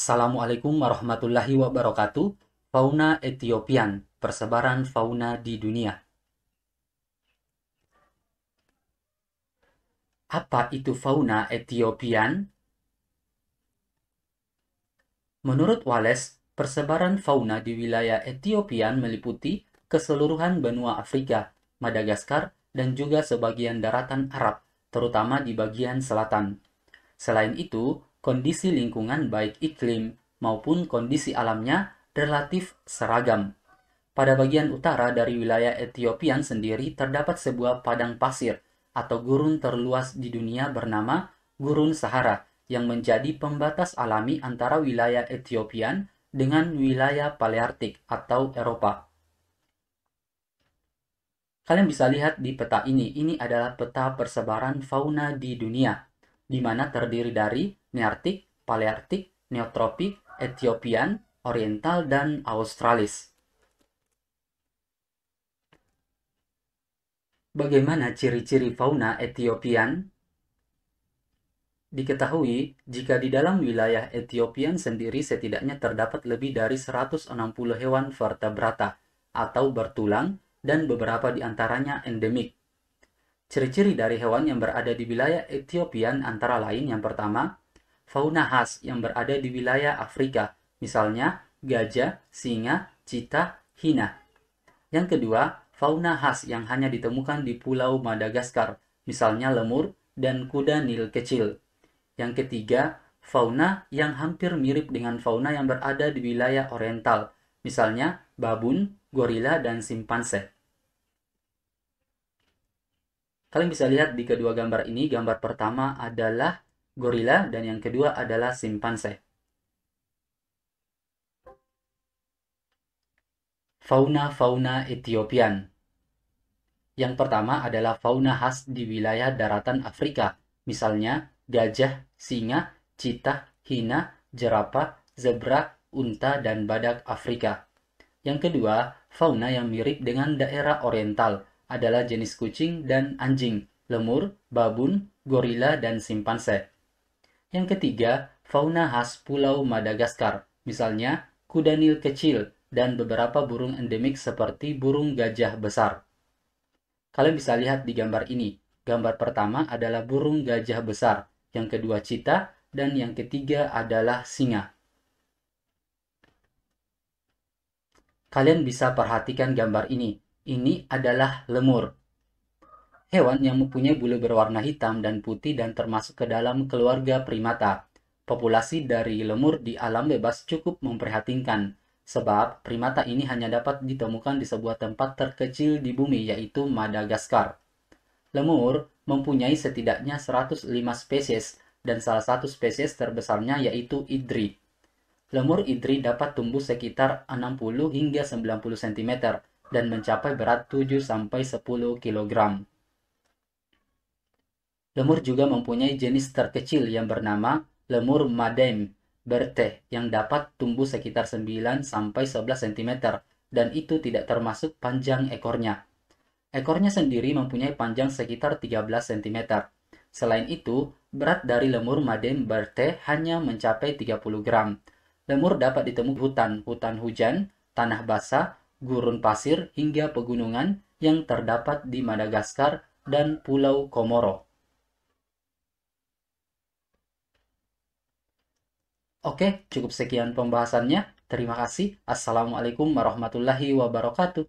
Assalamualaikum warahmatullahi wabarakatuh. Fauna Etiopian, persebaran fauna di dunia. Apa itu fauna Etiopian? Menurut Wallace, persebaran fauna di wilayah Etiopian meliputi keseluruhan benua Afrika, Madagaskar, dan juga sebagian daratan Arab, terutama di bagian selatan. Selain itu, kondisi lingkungan baik iklim maupun kondisi alamnya relatif seragam. Pada bagian utara dari wilayah Etiopian sendiri terdapat sebuah padang pasir atau gurun terluas di dunia bernama Gurun Sahara yang menjadi pembatas alami antara wilayah Etiopian dengan wilayah Paleartik atau Eropa. Kalian bisa lihat di peta ini adalah peta persebaran fauna di dunia, di mana terdiri dari Nearktik, Paleartik, Neotropik, Ethiopian, Oriental, dan Australis. Bagaimana ciri-ciri fauna Ethiopian? Diketahui jika di dalam wilayah Ethiopian sendiri setidaknya terdapat lebih dari 160 hewan vertebrata atau bertulang dan beberapa di antaranya endemik. Ciri-ciri dari hewan yang berada di wilayah Ethiopian antara lain yang pertama, fauna khas yang berada di wilayah Afrika, misalnya gajah, singa, cheetah, hina. Yang kedua, fauna khas yang hanya ditemukan di Pulau Madagaskar, misalnya lemur dan kuda Nil kecil. Yang ketiga, fauna yang hampir mirip dengan fauna yang berada di wilayah Oriental, misalnya babun, gorila, dan simpanse. Kalian bisa lihat di kedua gambar ini, gambar pertama adalah gorila dan yang kedua adalah simpanse. Fauna-fauna Ethiopian. Yang pertama adalah fauna khas di wilayah daratan Afrika, misalnya gajah, singa, cheetah, hina, jerapah, zebra, unta, dan badak Afrika. Yang kedua, fauna yang mirip dengan daerah oriental adalah jenis kucing dan anjing, lemur, babun, gorila, dan simpanse. Yang ketiga, fauna khas Pulau Madagaskar, misalnya kuda Nil kecil dan beberapa burung endemik seperti burung gajah besar. Kalian bisa lihat di gambar ini. Gambar pertama adalah burung gajah besar, yang kedua cheetah, dan yang ketiga adalah singa. Kalian bisa perhatikan gambar ini. Ini adalah lemur. Hewan yang mempunyai bulu berwarna hitam dan putih dan termasuk ke dalam keluarga primata. Populasi dari lemur di alam bebas cukup memprihatinkan, sebab primata ini hanya dapat ditemukan di sebuah tempat terkecil di bumi, yaitu Madagaskar. Lemur mempunyai setidaknya 105 spesies, dan salah satu spesies terbesarnya yaitu idri. Lemur idri dapat tumbuh sekitar 60 hingga 90 cm dan mencapai berat 7-10 kg. Lemur juga mempunyai jenis terkecil yang bernama lemur madem berte yang dapat tumbuh sekitar 9-11 cm dan itu tidak termasuk panjang ekornya. Ekornya sendiri mempunyai panjang sekitar 13 cm. Selain itu, berat dari lemur madem berte hanya mencapai 30 gram. Lemur dapat ditemukan di hutan, hutan hujan, tanah basah, gurun pasir, hingga pegunungan yang terdapat di Madagaskar dan Pulau Komoro. Oke, cukup sekian pembahasannya. Terima kasih. Assalamualaikum warahmatullahi wabarakatuh.